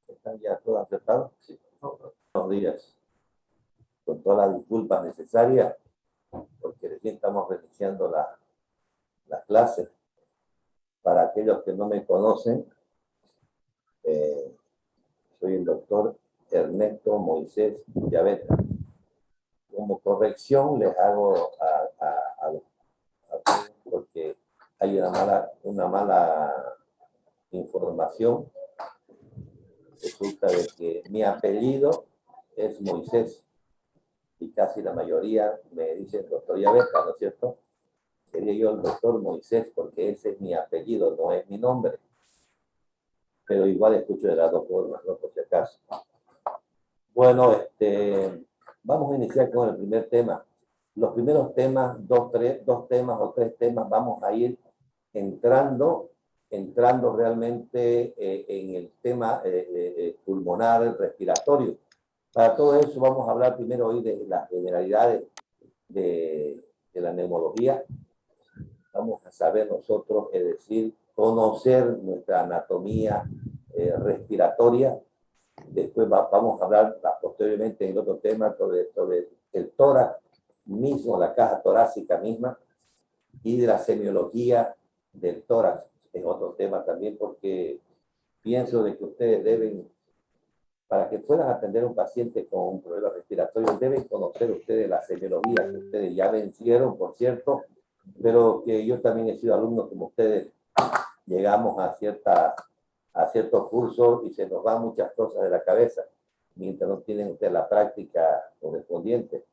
¿Están ya todos aceptados? Sí. Buenos días. Con todas las disculpas necesarias, porque recién estamos reiniciando las clases. Para aquellos que no me conocen, soy el doctor Ernesto Moisés Villaveta. Como corrección les hago a porque hay una mala información. Resulta de que mi apellido es Moisés y casi la mayoría me dicen doctor Villaveta, ¿no es cierto? Sería yo el doctor Moisés porque ese es mi apellido, no es mi nombre. Pero igual escucho de las dos formas, ¿no? Por si acaso. Bueno, vamos a iniciar con el primer tema. Los primeros temas, dos temas o tres temas, vamos a ir entrando realmente en el tema pulmonar, respiratorio. Para todo eso vamos a hablar primero hoy de las generalidades de la neumología. Vamos a saber nosotros, es decir, conocer nuestra anatomía respiratoria. Después vamos a hablar posteriormente en otro tema sobre el tórax mismo, la caja torácica misma, y de la semiología del tórax. Es otro tema también porque pienso de que ustedes deben, para que puedan atender a un paciente con un problema respiratorio, deben conocer ustedes la semiología, que ustedes ya vencieron, por cierto, pero que yo también he sido alumno como ustedes. Llegamos a ciertos cursos y se nos van muchas cosas de la cabeza, mientras no tienen ustedes la práctica correspondiente.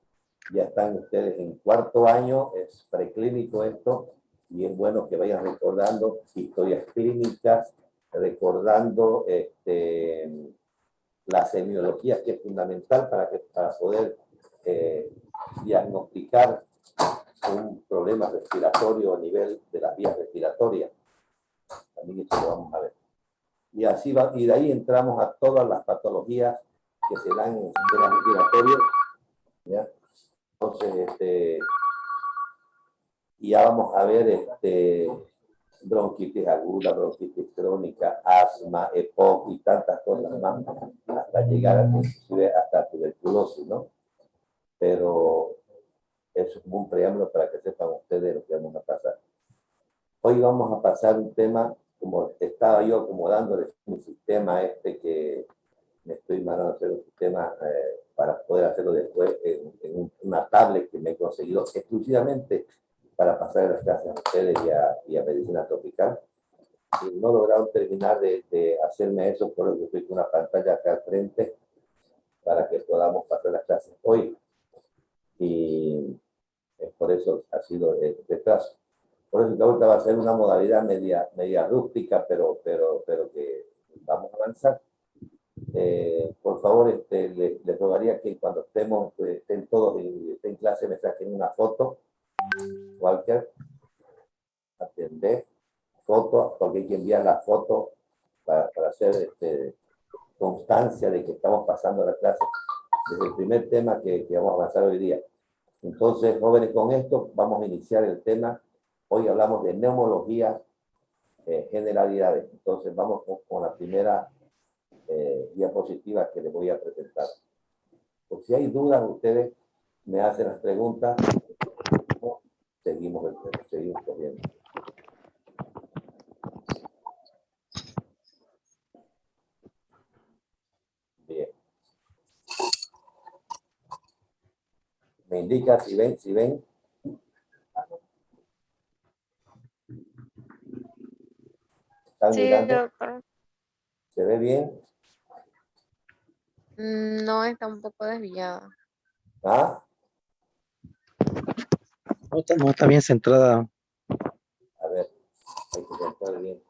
Ya están ustedes en cuarto año, es preclínico esto, y es bueno que vayan recordando historias clínicas, recordando la semiología, que es fundamental para poder diagnosticar un problema respiratorio a nivel de las vías respiratorias. También eso lo vamos a ver. Y así va, y de ahí entramos a todas las patologías que se dan en el sistema respiratorio, ¿ya? Entonces, y ya vamos a ver bronquitis aguda, bronquitis crónica, asma, EPOC y tantas cosas más, hasta llegar inclusive hasta tuberculosis, ¿no? Pero eso es como un preámbulo para que sepan ustedes lo que vamos a pasar. Hoy vamos a pasar un tema, como estaba yo acomodándole un sistema que me estoy mandando a hacer un sistema para poder hacerlo después en una tablet que me he conseguido exclusivamente para pasar las clases a ustedes y a medicina tropical. Y no lograron terminar de hacerme eso, por lo que estoy con una pantalla acá al frente para que podamos pasar las clases hoy. Y por eso ha sido el retraso. Por eso que ahorita va a ser una modalidad media rústica, pero que vamos a avanzar. Por favor, les rogaría que cuando estén todos en clase me saquen una foto. Walker, atender foto, porque hay que enviar la foto para hacer constancia de que estamos pasando la clase. Es el primer tema que vamos a avanzar hoy día. Entonces, jóvenes, con esto vamos a iniciar el tema. Hoy hablamos de neumología, generalidades. Entonces, vamos con la primera diapositiva que les voy a presentar. Por si hay dudas, ustedes me hacen las preguntas. Seguimos corriendo. Bien. Me indica si ven. ¿Están mirando? Doctor. ¿Se ve bien? No, está un poco desviada. ¿Ah? No, está bien centrada. A ver, hay que centrar bien.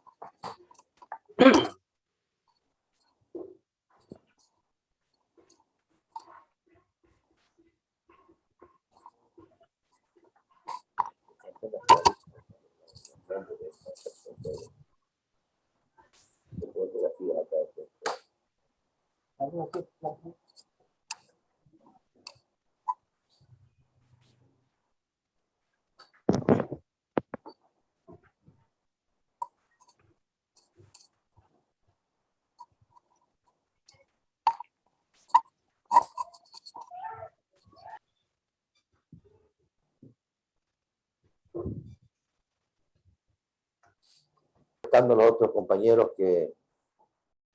contestando los otros compañeros que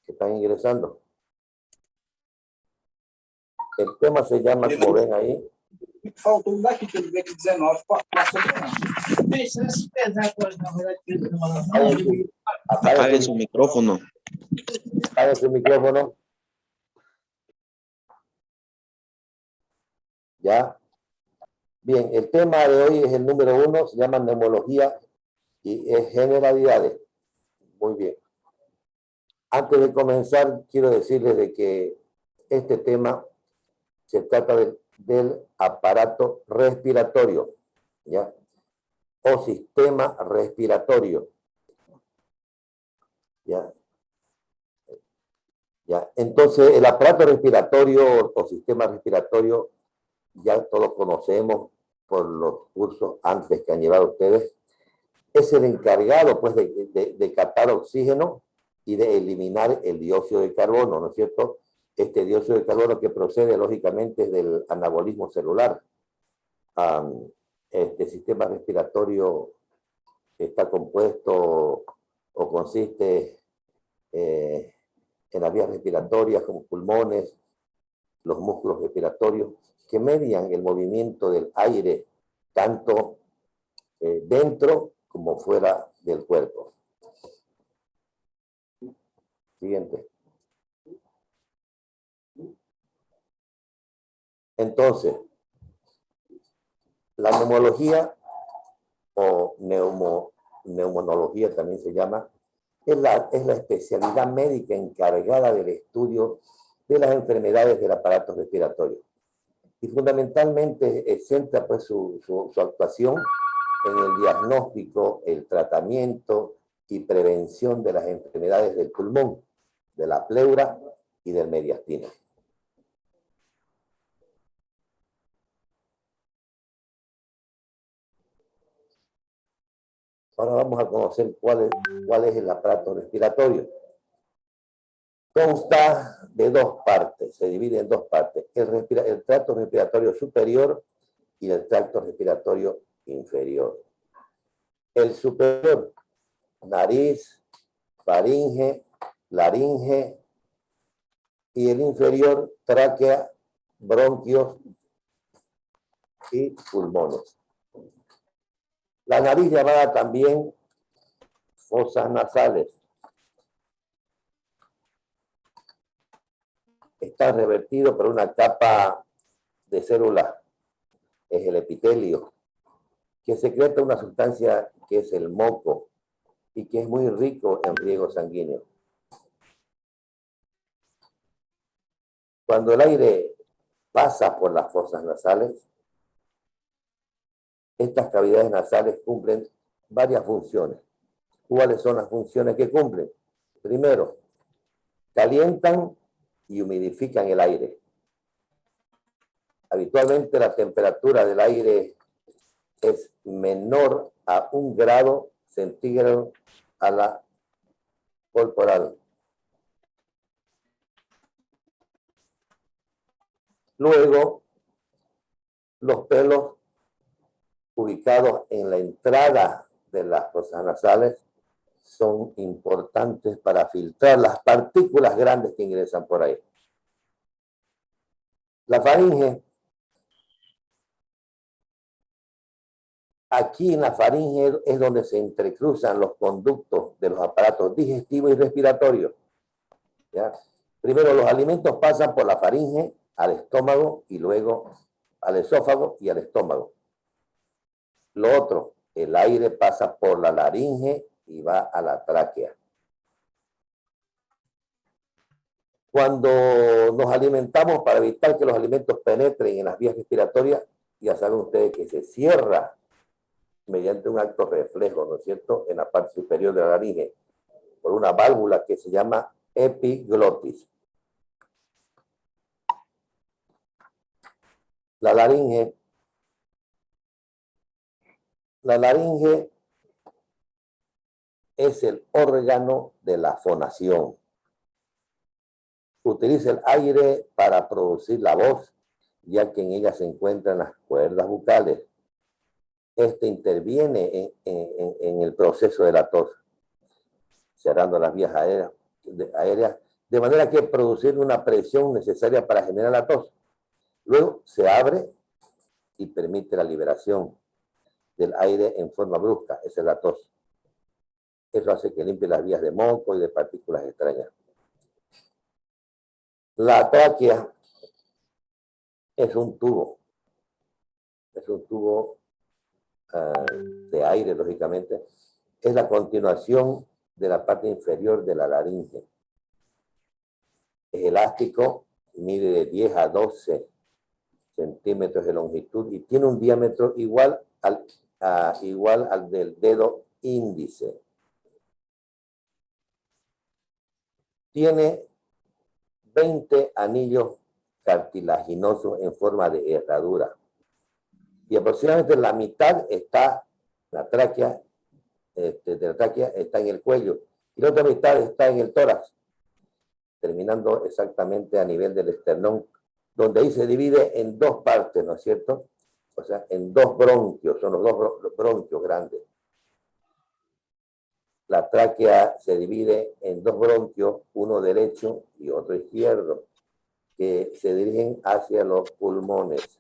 están ingresando. El tema se llama, como ven ahí. Faltou um daqui que ele veio aqui 19, passou por não. Apague su micrófono. Apague su micrófono. Ya. Bien, el tema de hoy es el número 1, se llama neumología y es generalidades. Muy bien. Antes de comenzar, quiero decirles de que este tema se trata del aparato respiratorio, ¿ya? O sistema respiratorio, ¿ya? ¿Ya? Entonces, el aparato respiratorio o sistema respiratorio, ya todos conocemos por los cursos antes que han llevado ustedes, es el encargado, pues, de captar oxígeno y de eliminar el dióxido de carbono, ¿no es cierto? Este dióxido de carbono que procede, lógicamente, del anabolismo celular. Este sistema respiratorio está compuesto o consiste en las vías respiratorias como pulmones, los músculos respiratorios, que median el movimiento del aire tanto dentro como fuera del cuerpo. Siguiente. Entonces, la neumología o neumonología también se llama, es la especialidad médica encargada del estudio de las enfermedades del aparato respiratorio. Y fundamentalmente centra pues su actuación en el diagnóstico, el tratamiento y prevención de las enfermedades del pulmón, de la pleura y del mediastino. Ahora vamos a conocer cuál es el aparato respiratorio. Consta de dos partes, se divide en dos partes, el tracto respiratorio superior y el tracto respiratorio inferior. El superior, nariz, faringe, laringe, y el inferior, tráquea, bronquios y pulmones. La nariz, llamada también fosas nasales, está revertido por una capa de células, es el epitelio, que secreta una sustancia que es el moco y que es muy rico en riego sanguíneo. Cuando el aire pasa por las fosas nasales, estas cavidades nasales cumplen varias funciones. ¿Cuáles son las funciones que cumplen? Primero, calientan y humidifican el aire. Habitualmente la temperatura del aire es menor a 1 grado centígrado a la corporal. Luego, los pelos ubicados en la entrada de las fosas nasales son importantes para filtrar las partículas grandes que ingresan por ahí. La faringe, aquí en la faringe es donde se entrecruzan los conductos de los aparatos digestivos y respiratorios. ¿Ya? Primero los alimentos pasan por la faringe al estómago y luego al esófago y al estómago. Lo otro, el aire pasa por la laringe y va a la tráquea. Cuando nos alimentamos, para evitar que los alimentos penetren en las vías respiratorias, ya saben ustedes que se cierra mediante un acto reflejo, ¿no es cierto?, en la parte superior de la laringe, por una válvula que se llama epiglotis. La laringe es el órgano de la fonación. Utiliza el aire para producir la voz, ya que en ella se encuentran las cuerdas vocales. Este interviene en el proceso de la tos. cerrando las vías aéreas, de manera que producir una presión necesaria para generar la tos. Luego se abre y permite la liberación del aire en forma brusca, esa es la tos. Eso hace que limpie las vías de moco y de partículas extrañas. La tráquea es un tubo de aire, lógicamente. Es la continuación de la parte inferior de la laringe. Es elástico, mide de 10 a 12 centímetros de longitud y tiene un diámetro igual al del dedo índice. Tiene 20 anillos cartilaginosos en forma de herradura. Y aproximadamente la mitad está, la tráquea, de la tráquea está en el cuello. Y la otra mitad está en el tórax, terminando exactamente a nivel del esternón, donde ahí se divide en dos partes, ¿no es cierto? O sea, en dos bronquios, son los dos bronquios grandes. La tráquea se divide en dos bronquios, uno derecho y otro izquierdo, que se dirigen hacia los pulmones.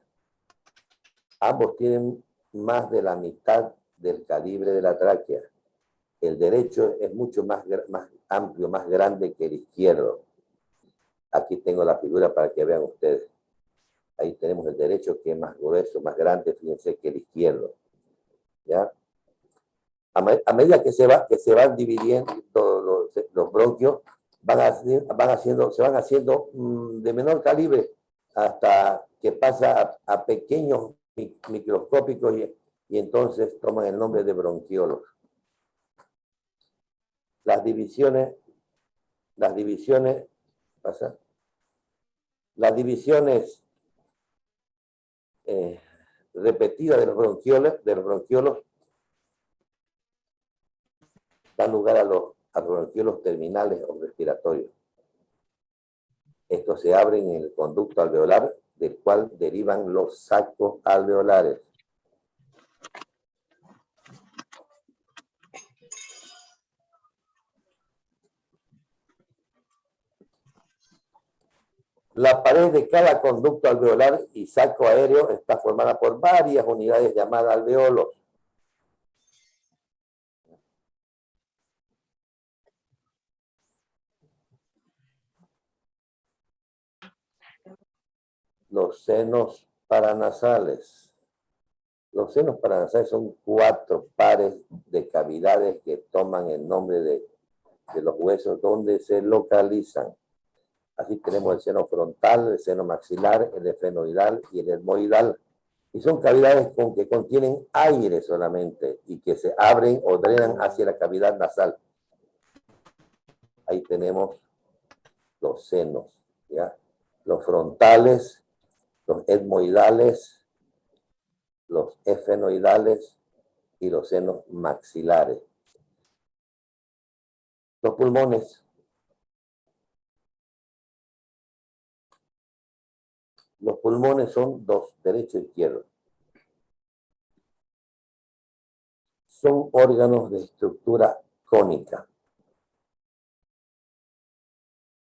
Ambos tienen más de la mitad del calibre de la tráquea. El derecho es mucho más amplio, más grande que el izquierdo. Aquí tengo la figura para que vean ustedes. Ahí tenemos el derecho, que es más grueso, más grande, fíjense, que el izquierdo. ¿Ya? A medida que se van dividiendo los bronquios, se van haciendo de menor calibre hasta que pasa a pequeños microscópicos y entonces toman el nombre de bronquiolos. Las divisiones repetidas de los bronquiolos dan lugar a los bronquiolos terminales o respiratorios. Estos se abren en el conducto alveolar, del cual derivan los sacos alveolares. La pared de cada conducto alveolar y saco aéreo está formada por varias unidades llamadas alveolos. Los senos paranasales. Los senos paranasales son 4 pares de cavidades que toman el nombre de los huesos donde se localizan. Así tenemos el seno frontal, el seno maxilar, el efenoidal y el etmoidal. Y son cavidades que contienen aire solamente y que se abren o drenan hacia la cavidad nasal. Ahí tenemos los senos, ¿ya? Los frontales, los etmoidales, los efenoidales y los senos maxilares. Los pulmones. Los pulmones son dos, derecho e izquierdo. Son órganos de estructura cónica.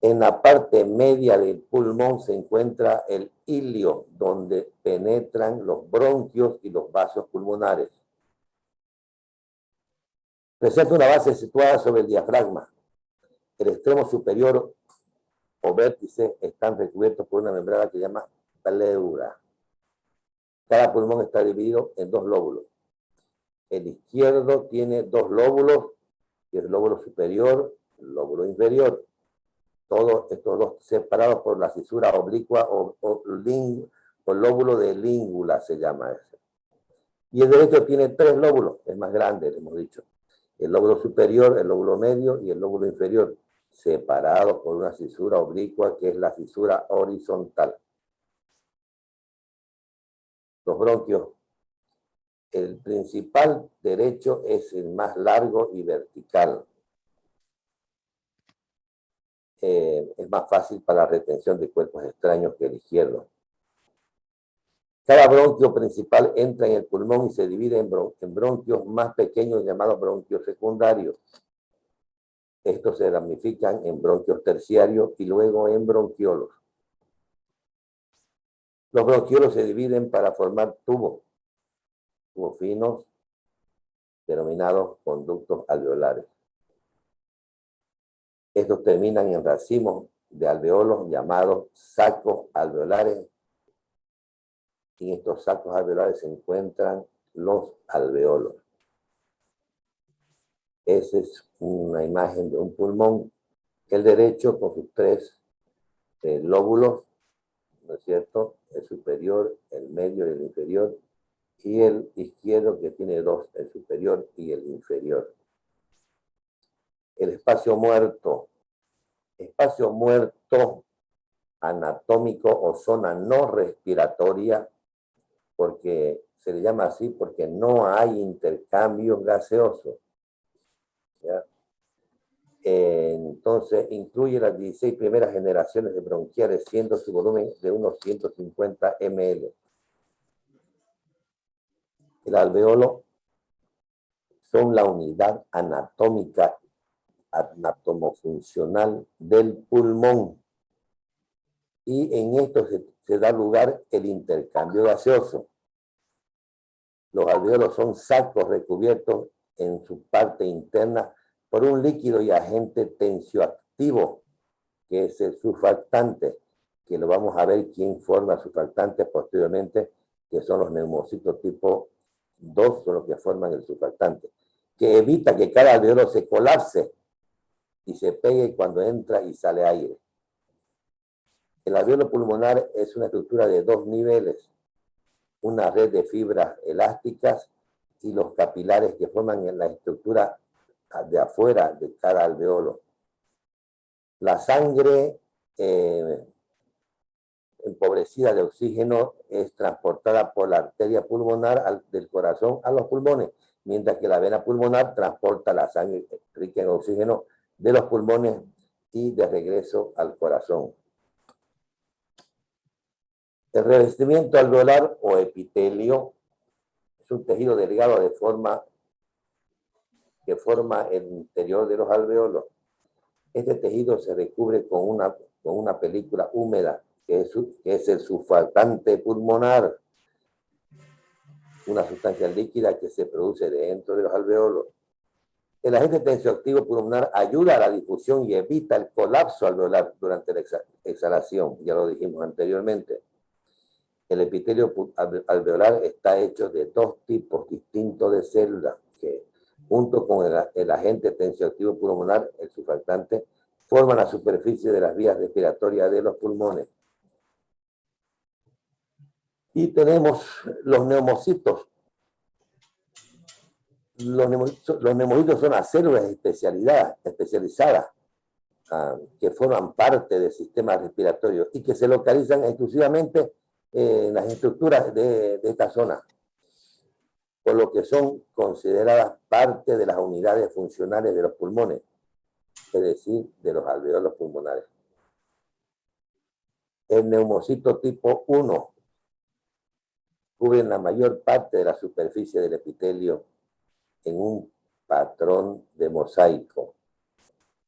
En la parte media del pulmón se encuentra el ilio, donde penetran los bronquios y los vasos pulmonares. Presenta una base situada sobre el diafragma. El extremo superior o vértice están recubiertos por una membrana que se llama pleura. Cada pulmón está dividido en 2 lóbulos. El izquierdo tiene 2 lóbulos, y el lóbulo superior, el lóbulo inferior. Todos estos dos separados por la cisura oblicua o lóbulo de língula se llama ese. Y el derecho tiene 3 lóbulos, es más grande, le hemos dicho. El lóbulo superior, el lóbulo medio y el lóbulo inferior, separados por una cisura oblicua que es la cisura horizontal. Los bronquios. El principal derecho es el más largo y vertical. Es más fácil para la retención de cuerpos extraños que el izquierdo. Cada bronquio principal entra en el pulmón y se divide en bronquios más pequeños llamados bronquios secundarios. Estos se ramifican en bronquios terciarios y luego en bronquiolos. Los bronquiolos se dividen para formar tubos finos denominados conductos alveolares. Estos terminan en racimos de alveolos llamados sacos alveolares. Y en estos sacos alveolares se encuentran los alveolos. Esa es una imagen de un pulmón. El derecho con sus tres lóbulos, ¿no es cierto? El superior, el medio y el inferior. Y el izquierdo que tiene dos, el superior y el inferior. El espacio muerto anatómico o zona no respiratoria, porque se le llama así porque no hay intercambios gaseosos. ¿Ya? Entonces, incluye las 16 primeras generaciones de bronquiales, siendo su volumen de unos 150 ml. El alveolo son la unidad anatómica, anatomofuncional del pulmón. Y en esto se da lugar el intercambio gaseoso. Los alveolos son sacos recubiertos en su parte interna por un líquido y agente tensioactivo, que es el surfactante, que lo vamos a ver quién forma surfactante posteriormente, que son los neumocitos tipo 2, son los que forman el surfactante, que evita que cada alveolo se colapse y se pegue cuando entra y sale aire. El alveolo pulmonar es una estructura de 2 niveles, una red de fibras elásticas y los capilares que forman en la estructura de afuera de cada alveolo. La sangre empobrecida de oxígeno es transportada por la arteria pulmonar del corazón a los pulmones, mientras que la vena pulmonar transporta la sangre rica en oxígeno de los pulmones y de regreso al corazón. El revestimiento alveolar o epitelio es un tejido delgado que forma el interior de los alveolos. Este tejido se recubre con una película húmeda, que es el surfactante pulmonar, una sustancia líquida que se produce dentro de los alveolos. El agente tensioactivo pulmonar ayuda a la difusión y evita el colapso alveolar durante la exhalación, ya lo dijimos anteriormente. El epitelio alveolar está hecho de dos tipos distintos de células que, junto con el agente tensioactivo pulmonar, el surfactante, forman la superficie de las vías respiratorias de los pulmones. Y tenemos los neumocitos. Los neumocitos son las células especializadas que forman parte del sistema respiratorio y que se localizan exclusivamente en las estructuras de esta zona, por lo que son consideradas parte de las unidades funcionales de los pulmones, es decir, de los alveolos pulmonares. El neumocito tipo 1 cubre la mayor parte de la superficie del epitelio en un patrón de mosaico.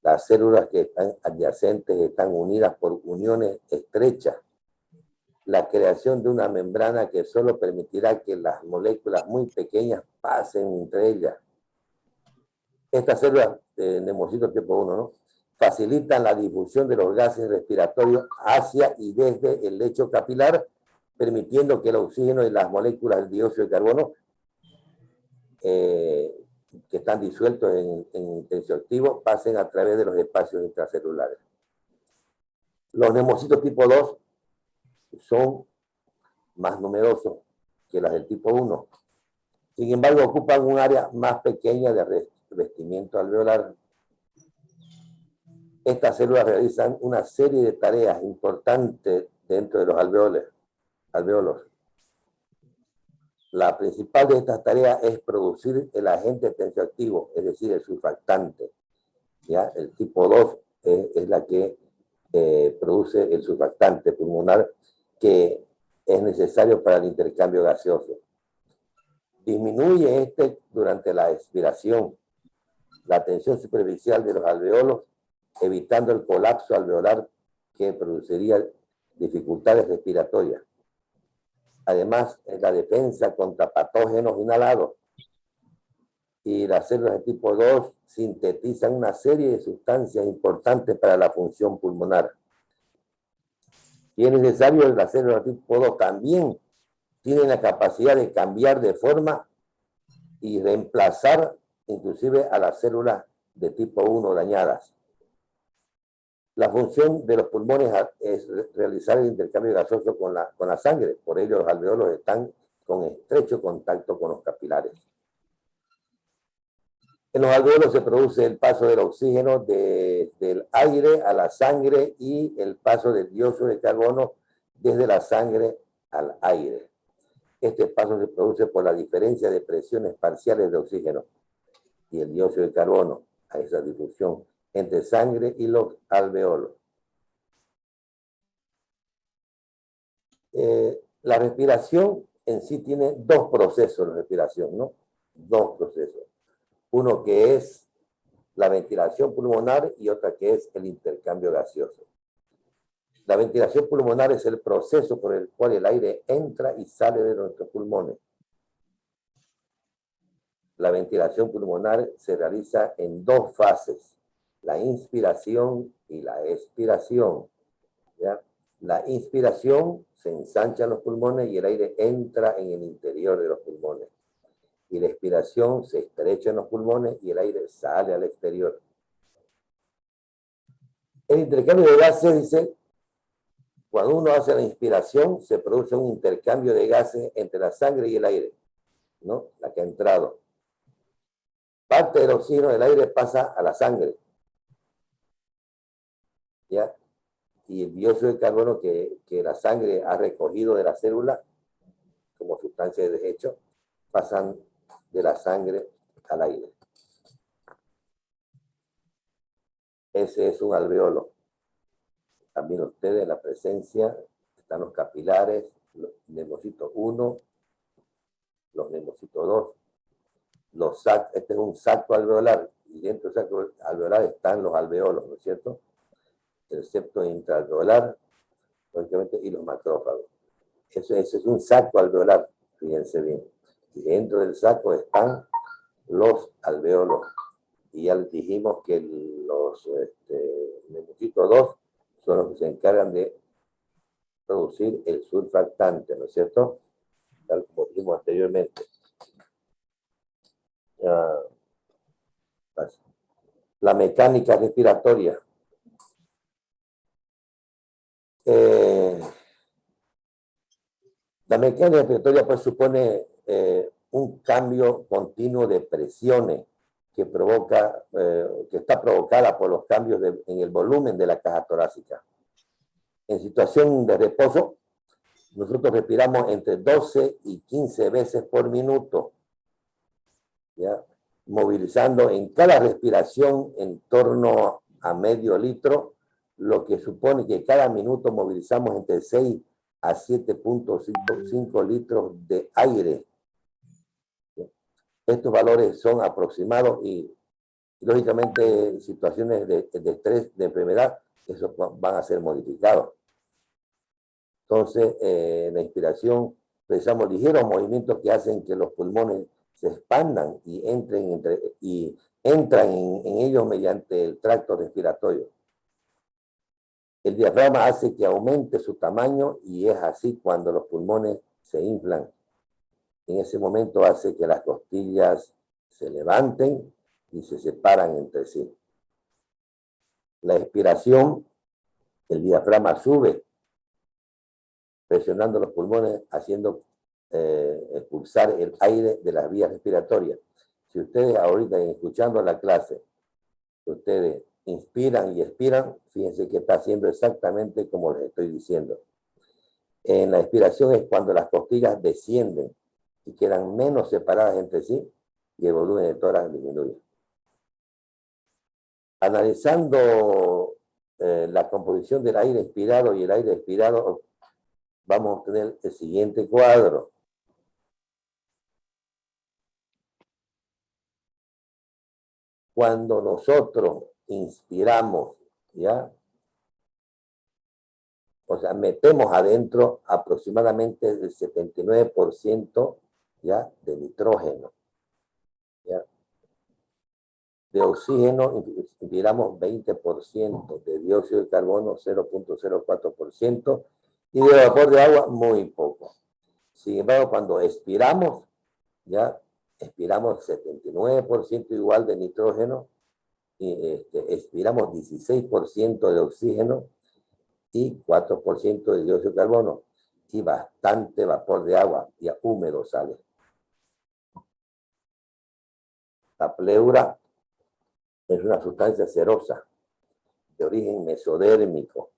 Las células que están adyacentes están unidas por uniones estrechas. La creación de una membrana que solo permitirá que las moléculas muy pequeñas pasen entre ellas. Estas células de neumocito tipo 1, ¿no?, facilitan la difusión de los gases respiratorios hacia y desde el lecho capilar, permitiendo que el oxígeno y las moléculas de dióxido de carbono que están disueltos en tensioactivo pasen a través de los espacios intracelulares. Los neumocitos tipo 2 son más numerosos que las del tipo 1. Sin embargo, ocupan un área más pequeña de revestimiento alveolar. Estas células realizan una serie de tareas importantes dentro de los alveolos. La principal de estas tareas es producir el agente tensioactivo, es decir, el surfactante. ¿Ya? El tipo 2 es la que produce el surfactante pulmonar, que es necesario para el intercambio gaseoso. Disminuye durante la expiración la tensión superficial de los alveolos, evitando el colapso alveolar que produciría dificultades respiratorias. Además, es la defensa contra patógenos inhalados. Y las células de tipo 2 sintetizan una serie de sustancias importantes para la función pulmonar. Y es necesario, las células de tipo 2 también tienen la capacidad de cambiar de forma y reemplazar inclusive a las células de tipo 1 dañadas. La función de los pulmones es realizar el intercambio gaseoso con la sangre. Por ello, los alveolos están con estrecho contacto con los capilares. En los alveolos se produce el paso del oxígeno del aire a la sangre y el paso del dióxido de carbono desde la sangre al aire. Este paso se produce por la diferencia de presiones parciales de oxígeno y el dióxido de carbono a esa difusión entre sangre y los alveolos. La respiración en sí tiene dos procesos de respiración, ¿no? Dos procesos. Uno que es la ventilación pulmonar y otra que es el intercambio gaseoso. La ventilación pulmonar es el proceso por el cual el aire entra y sale de nuestros pulmones. La ventilación pulmonar se realiza en dos fases, la inspiración y la expiración. ¿Ya? La inspiración se ensanchan los pulmones y el aire entra en el interior de los pulmones. Y la expiración se estrecha en los pulmones y el aire sale al exterior. El intercambio de gases, dice, cuando uno hace la inspiración, se produce un intercambio de gases entre la sangre y el aire, ¿no? La que ha entrado. Parte del oxígeno del aire pasa a la sangre, ¿ya? Y el dióxido de carbono que la sangre ha recogido de la célula, como sustancia de desecho, pasan de la sangre al aire. Ese es un alveolo. También ustedes, en la presencia, están los capilares, los neumocitos 1, los neumocitos 2. Este es un saco alveolar, y dentro del saco alveolar están los alveolos, ¿no es cierto? El septo intraalveolar, lógicamente, y los macrófagos. Ese es un saco alveolar, fíjense bien. Y dentro del saco están los alveolos. Y ya les dijimos que los neumocitos 2 son los que se encargan de producir el surfactante, ¿no es cierto? Tal como dijimos anteriormente. La mecánica respiratoria. La mecánica respiratoria pues supone un cambio continuo de presiones que provoca, que está provocada por los cambios en el volumen de la caja torácica. En situación de reposo, nosotros respiramos entre 12 y 15 veces por minuto, ¿ya? Movilizando en cada respiración en torno a medio litro, lo que supone que cada minuto movilizamos entre 6 a 7.5 litros de aire. Estos valores son aproximados y lógicamente en situaciones de estrés, de enfermedad, esos van a ser modificados. Entonces, la inspiración, realizamos ligeros movimientos que hacen que los pulmones se expandan y entran en ellos mediante el tracto respiratorio. El diafragma hace que aumente su tamaño y es así cuando los pulmones se inflan. En ese momento hace que las costillas se levanten y se separan entre sí. La expiración, el diafragma sube, presionando los pulmones, haciendo expulsar el aire de las vías respiratorias. Si ustedes ahorita, escuchando la clase, ustedes inspiran y expiran, fíjense que está haciendo exactamente como les estoy diciendo. En la expiración es cuando las costillas descienden y quedan menos separadas entre sí y el volumen de tórax disminuye. Analizando la composición del aire inspirado y el aire expirado, vamos a obtener el siguiente cuadro. Cuando nosotros inspiramos, ¿ya? O sea, metemos adentro aproximadamente el 79%, ¿ya? De nitrógeno, ¿ya? De oxígeno inspiramos 20%, de dióxido de carbono 0.04% y de vapor de agua muy poco. Sin embargo, cuando expiramos, ya expiramos 79% igual de nitrógeno, y expiramos 16% de oxígeno y 4% de dióxido de carbono y bastante vapor de agua, ya húmedo sale. La pleura es una sustancia cerosa de origen mesodérmico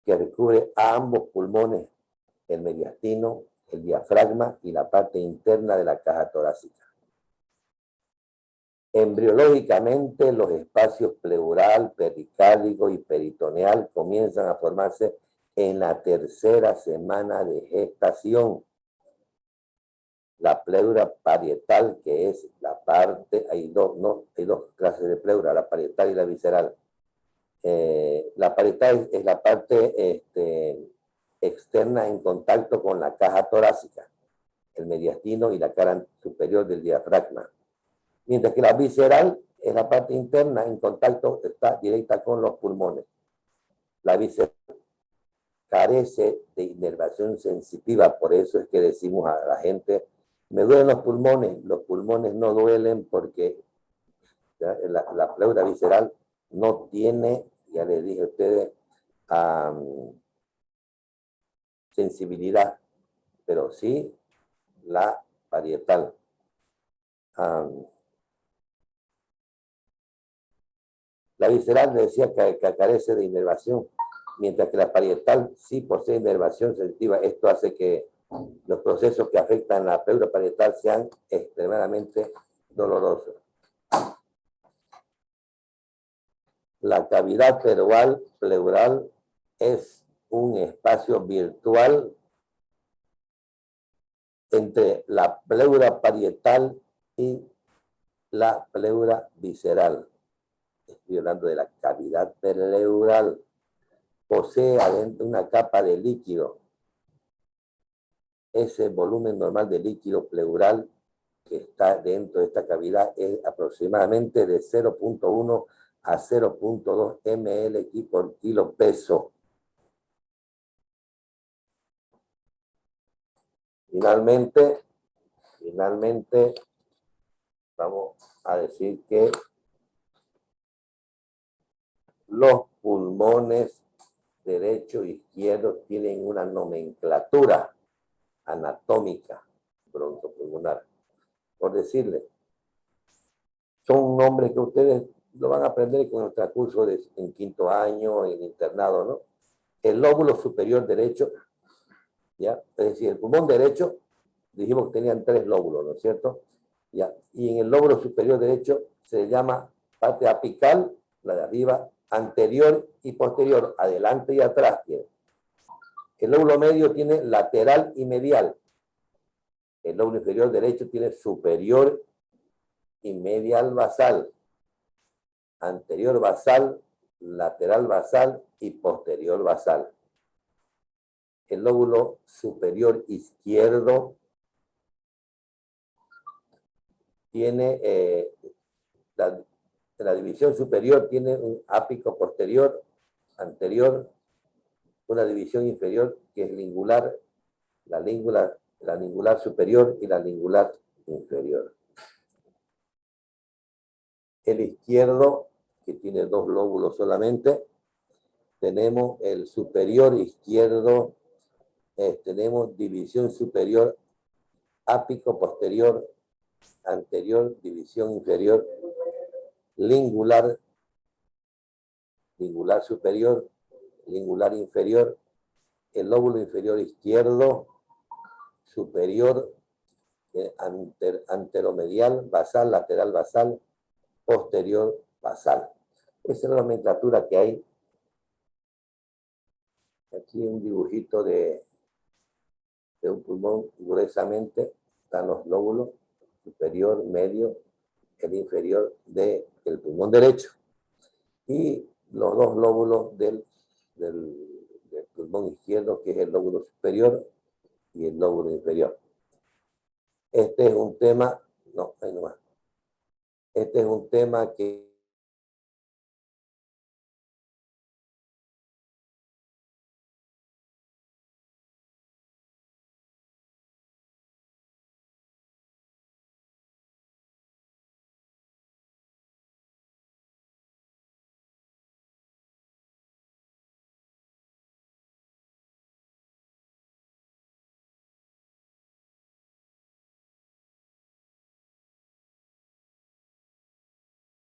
que recubre a ambos pulmones, el mediastino, el diafragma y la parte interna de la caja torácica. Embriológicamente, los espacios pleural, pericárdico y peritoneal comienzan a formarse en la tercera semana de gestación. La pleura parietal, que es la parte, hay dos clases de pleura, la parietal y la visceral. La parietal es la parte externa en contacto con la caja torácica, el mediastino y la cara superior del diafragma. Mientras que la visceral es la parte interna en contacto, está directa con los pulmones. La visceral carece de inervación sensitiva, por eso es que decimos a la gente, me duelen los pulmones no duelen porque la pleura visceral no tiene, ya les dije a ustedes, sensibilidad, pero sí la parietal. La visceral decía que carece de inervación, mientras que la parietal sí posee inervación sensitiva. Esto hace que los procesos que afectan la pleura parietal sean extremadamente dolorosos. La cavidad pleural es un espacio virtual entre la pleura parietal y la pleura visceral. Estoy hablando de la cavidad pleural. Posee adentro una capa de líquido. Ese volumen normal de líquido pleural que está dentro de esta cavidad es aproximadamente de 0.1 a 0.2 ml por kilo peso. Finalmente, vamos a decir que los pulmones derecho e izquierdo tienen una nomenclatura anatómica broncopulmonar. Por decirle, son nombres que ustedes lo van a aprender con el transcurso en quinto año, en internado, ¿no? El lóbulo superior derecho, ¿ya? Es decir, el pulmón derecho, dijimos que tenían 3 lóbulos, ¿no es cierto? ¿Ya? Y en el lóbulo superior derecho se llama parte apical, la de arriba, anterior y posterior, adelante y atrás tiene. El lóbulo medio tiene lateral y medial. El lóbulo inferior derecho tiene superior y medial basal, anterior basal, lateral basal y posterior basal. El lóbulo superior izquierdo tiene la división superior tiene un ápico posterior, anterior, una división inferior que es lingular, la lingular superior y la lingular inferior. El izquierdo, que tiene 2 lóbulos solamente, tenemos el superior izquierdo, tenemos división superior, ápico posterior, anterior, división inferior, lingular superior, lingular inferior, el lóbulo inferior izquierdo, superior, anteromedial, basal, lateral basal, posterior basal. Esa es la nomenclatura que hay. Aquí un dibujito de un pulmón gruesamente, están los lóbulos, superior, medio, el inferior de el pulmón derecho y los dos lóbulos del pulmón izquierdo, que es el lóbulo superior y el lóbulo inferior. Este es un tema, no, ahí nomás. Este es un tema que